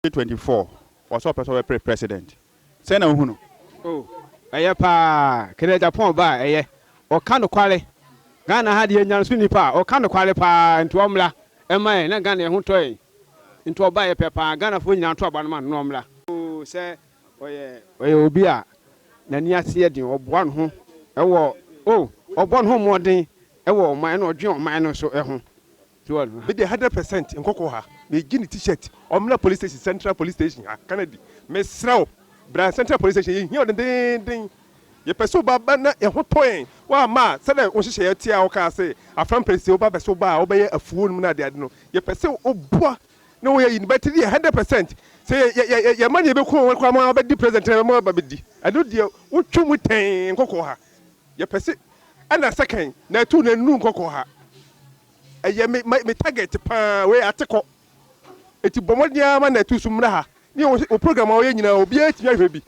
2024 was up as president. Send a huno. Oh, Ayapa, Kene Japon ba, eh, or Kano Quale. Ghana had the young Sunipa, or Kano Quale pa, and to Omla, and my Nagana Huntoy, into a buyer pepper, Ghana for Yan Trabaman, Nomla. Oh, say, oh, Bia, Nania Siadi, or one home, oh, or one home one day, oh, mine or John, mine or so, home. But the 100% in Nkawkaw, they give the t-shirt. Omla police station, Central police station, Canada. Miss Srow, Brand Central police station, here the ding. Ye peso baba na ye ho point. Wa ma, say that we share tia o ka say, a friend peso baba so ba, obey a fool na de no. Ye peso oboa. No way in better 100%. Say ye money be ko kwa ma be di president ma ba be di. I do dey wo twum ten Nkawkaw. Ye peso ana second na tu na nu Nkawkaw. Eye me target pa we ateko eti bomodia ma na tu sumra ha ni o program o ye nyina obi atimi ahwe bi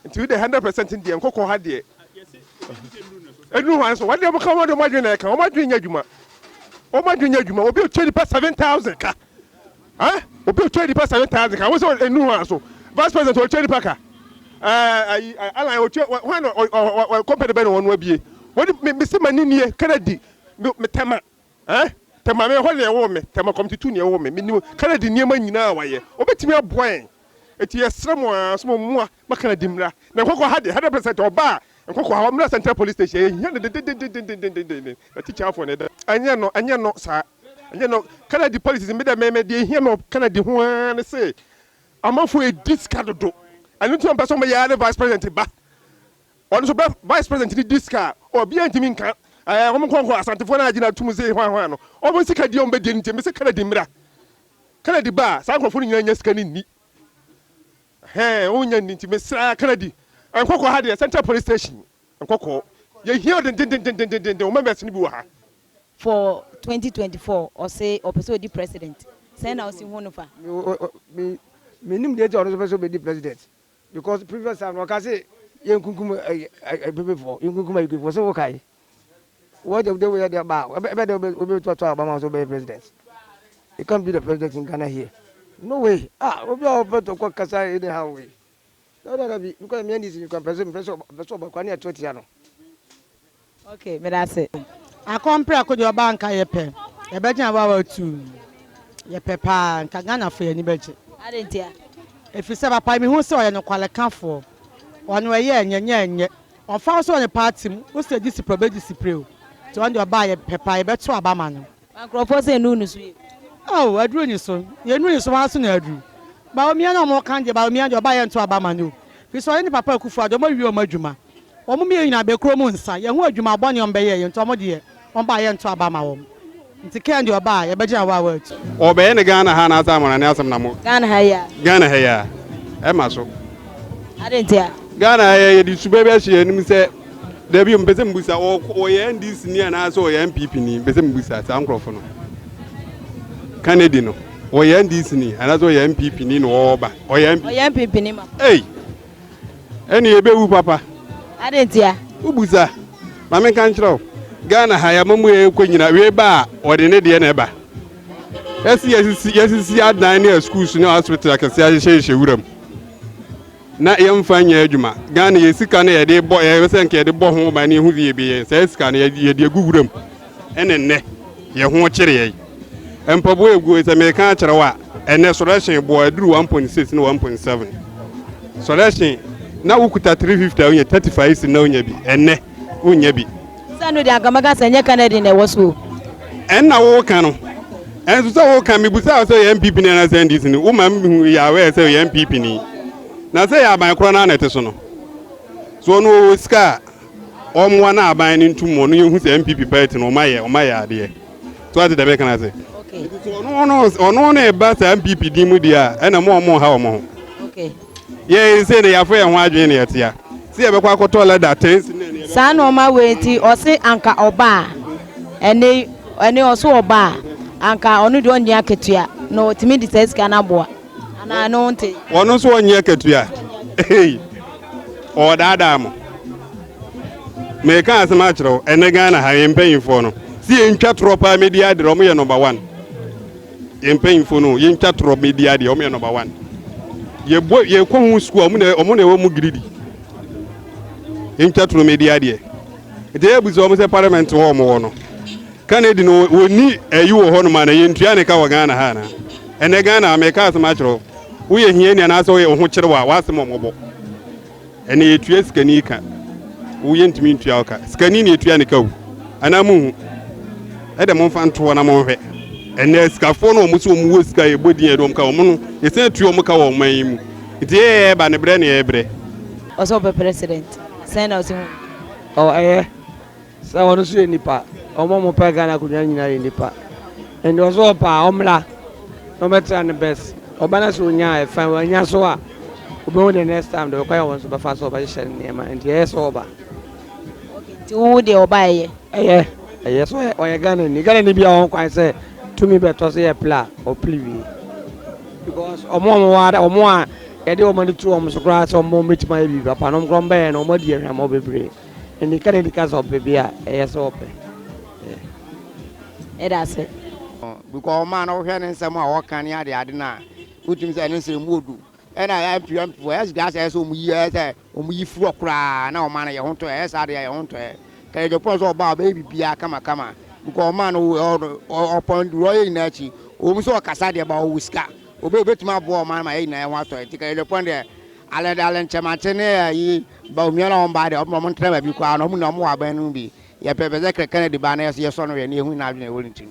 nti we the 100% ndi Nkawkaw ha de enu han so wade mo ka mo de mo adwena ka o ma dwenya adwuma obi o chedi pa 7000 ka obi o chedi pa 7000 ka wo so enu han so vice president o chedi pa ka alan o che when o company be no wonu abie wodi me se manini e Canada me tema tema me ho le wo me tema committee ne wo me ni Canada niema nyina wa ye obetimi aboan eti yesremo asmo mu maka dimra na Nkawkaw ha de 100% oba Nkawkaw ha Omla Central police station hia de teacher for ne da anya no sa anya no Canada police me da me de hia no Canada ho an say amafo e discard do anu to person me ya vice president ba on so vice president ni discard obi antimi nka I'm going to Assin Central to say one. Almost a diom bedin, Mr. Canadimra. Canadiba, San California scanning. Hey, only into Mr. Canady. And Nkawkaw had a Central police station. Nkawkaw, you hear the members in Buha. For 2024, or say, or pursue the president. Send us in one of us. Minimum the also be the president. Because previous time, like I say, you could for you was okay. What if they were there about? I bet they'll be Obama to be president. He can't be the president in Ghana here. No way. We'll be all better to Kwakasa anyhow way. No, because me and you can present Kwani 20 years. Okay, but that's it. I compare with your bank. I pay. I bet you about two. You pay pa Ghana for any budget. I didn't hear. If you say papa me who saw you no qualify for. One way yeah. On first on the party, who said this probably disapprove. To want to buy a pepper, I bet to Abamano. I propose a noon. Oh, I drew you so. You knew so as soon as I drew. But me no more candy about me and your buyer to Abamano. We saw any papa who for the more you Majuma. Or me in a becromonsa, young word you my bonny on Bay and Tomodia, on buy to Abama. It's a candy or buy, a better words. Or be any Ghana Hana Zaman and Assam Namo. Ghana Haya. Emma so. I didn't hear. Ghana Haya, the Subabashi and say. There be Bezembusa or this near and also MPP ni Bezembusa, Sankrofono. Canadian or Disney and also MPP ni no Oba or MPP ni. Hey, any Ebewu Papa. I didn't hear. Ubuza, Mamma Control. Ghana Hayamu Quina Reba or the Nedianeba. Yes, I had 9 years schools no hospital. I can say she would have. Na yam fanya adwuma Ghana yesika na ye de bo ye se nke de bo ho ba ne hu wie bi se sika na ye de aguguram enenne ye ho kire ye empabo egu se me kan kire wa enne solution bo aduru 1.6 na 1.7 solution na wukuta 350 onye 35 si na onye bi enne onye bi sanu de agamaga senye Canada na woso enna wo kan no enso so wo kan me busa so ye MPP na send this ni wo ma hu ya we se ye MPP ni na say aban kro na nete so no so no ska omwa na aban ni ntumo no yehu say MPP party no maye ade so ade de be kana say okay so no na e ba say MPP di mu dia e na mo ha mo okay ye say na ya fo ye ho adwen na yete ya see e be kwa koto leather tense na sa no ma weti o se anka oba ene oso oba anka onu de onya ketua no timi di say ska na boa ana no nte wono so onye ketua eh o dada mo me ka asema kiro ene Ghana ha yempanyimfo no si entwa tropa media de romo ye number 1 yen painful no yen twatro media de o me number 1 ye ko hu school o mo na wo mu gridi yen twatro media de e buzo o mo se parliament wo mo no Kennedy no woni ayi wo ho no ma na yen tua ne ka wo Ghana ha na ene Ghana America asema kyero wo ye hie ne na so wo ho kyere wa asem mo bo ene ye tua skani ka wo ye ntimi ntua o ka skani ne tua ne ka wo ana mu ede mo fa nto na mo hwe ene skafo no mo so mo wo ska ye bodin ye dom ka wo no ye se tua mo ka wo man yi mu ite ye ba ne bre ne ye bre Oso be president send out him. Oh sa wono so nipa omo mo pa Ghana kunya nyina ye nipa and also pa omla no better the best obana so nya e fan wanya so a obo the next time the kwaya won so be fa so ba share niema and yes oba Okay ti wo de oba ye so o Ghana ni bia won kwan say to me better say e pla or please because omo a e de omo ni tu omo so kra so omo metima bi papa no grombe no omo de hwam obebre and the Canadian because of baby yes open that's it. Because man over here and some more can ya the adina put him saying say modu and I am yes gas as years we flock now man you want to as I want to can you pause about baby bia kama because man or upon royal nachi so kasadi about whisker obey bit my boy man my na want to take a point there Alan Chamatene yi ba umiana on body of moment travel bi kwa no mu na mo abanu bi ya pepeze krekane di ba na ye so no ye ne hu na adwene wolintin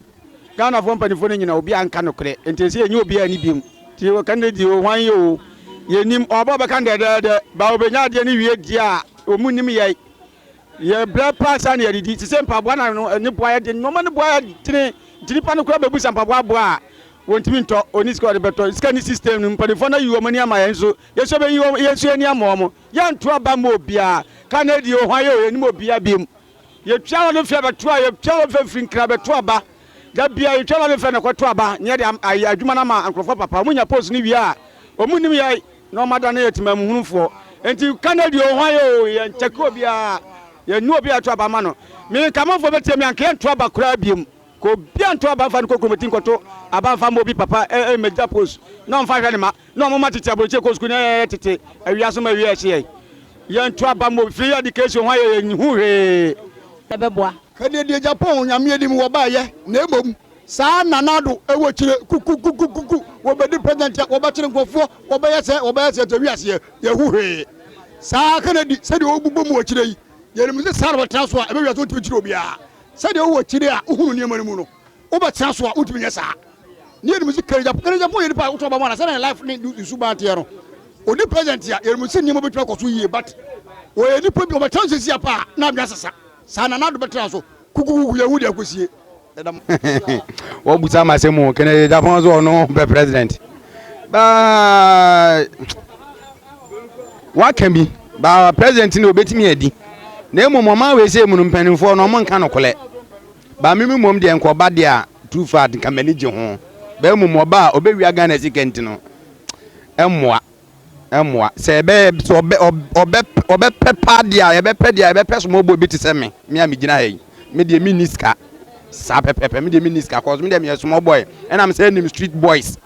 Ghana for mpanifo no nyina obi anka no kre ntese enye obi ani biem ti wo kan di wo hwan yo yenim obo be kan de ba obenya de ne wie di a omunim ye bra pass an ye di se mpaboa na ne boa de no ma ne boa tire pa no kra bebu sampaboa boa wontimi nto oni score beto scan system no mpanifo na yiwo mani ama yen so ye so be yiwo ye so ani ama mo ya nto aba mo obia kan di wo hwan yo yenim obia biem ye twa no fe beto a ye twa fe frin kra beto aba da bia ye twa no fe na kwato aba nye de adwuma na ma ankrofo papa munya post ni wi a omunim ye no mada na yetima muhunufo enti kanadi o hwan yo ye ncheke obia ye nu obia to aba ma no me kamafo betie me anke nto aba kura biem ko bia nto aba fa no kokometi nkoto aba fa mo bi papa meja post no mfa hwe ne ma no mo matete abroche ko sku na tete awia so ma wi ahye ye nto aba mo free education hwan yo ye hu hwe Ebeboa Ohene Agyapong nyame edim wo ba ye na emom saa nanado ewo kire kuku wo be di president wo ba kire nkofo wo be yese to wiase ye huhwe saa Kennedy se de obubo mu wo kire yi ye nim se saa wo traso a ebe wiase wo timi kire obia se de wo kire a uhunu ne mani mu no wo ba traso a wo timi nya saa ne nim se Ohene Agyapong ye di pa wo to ba mo na se na life ni su ba tie no odi president ya ye nim se ne mo betwa koso yie but wo ye ni po bi wo ba transo si apa na bia sasa sana na do betra so kuku yahudi akosie wo buta masemu Ohene Agyapong zo no be president ba wa kan bi ba president ni obetimi adi na emu ma we se mu mpanimfo no mo nka no kole ba mimi mom de enko ba de a too far kamani je ho ba emu mo ba obewi aga na sikenti no emmoa se be so obe pepa dia ye be pe dia ye be peso mo bo bi ti se me a me gina hey me de miniska sa pepepe me de miniska cause me de me small boy and I'm saying them street boys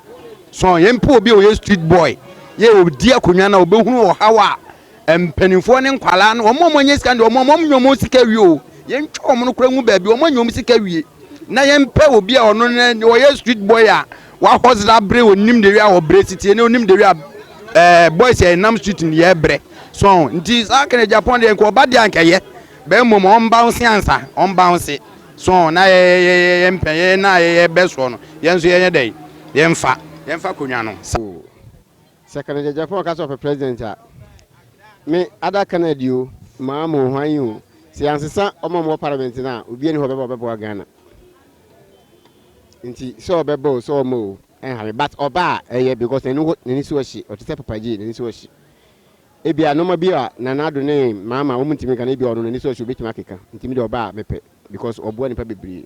so ye mpo obi o ye street boy ye odi akonwa na obehunu o hawa empanimfo ne nkwala no omo nye sika de omo nyomo sika wi o ye ntwa omo no kura ngu ba bi omo nyomo sika wi na ye mpe obi a ono ne o ye street boy a wa hozra bre onim de wi a o bre city ne onim de wi a boys e nam street ni ye bre so nti sa Ohene Agyapong de ko ba de ankaye be mom on bounce ansa on bounce so na ye mpenye na ye beso no ye nso ye dey ye mfa konwa no Ohene Agyapong ka so president a me ada Kennedy o ma mo hwan yi si ansesa omo parliament na obi ani ho bebo Ghana nti so bebo so omo enhare but oba eye because eni so hye otise papa ji eni so hye ebia no ma bia nanado ne mama wo mutimi ka na bia ono eni so hye obetima keka ntimi de oba mepe because obo ani pa bebre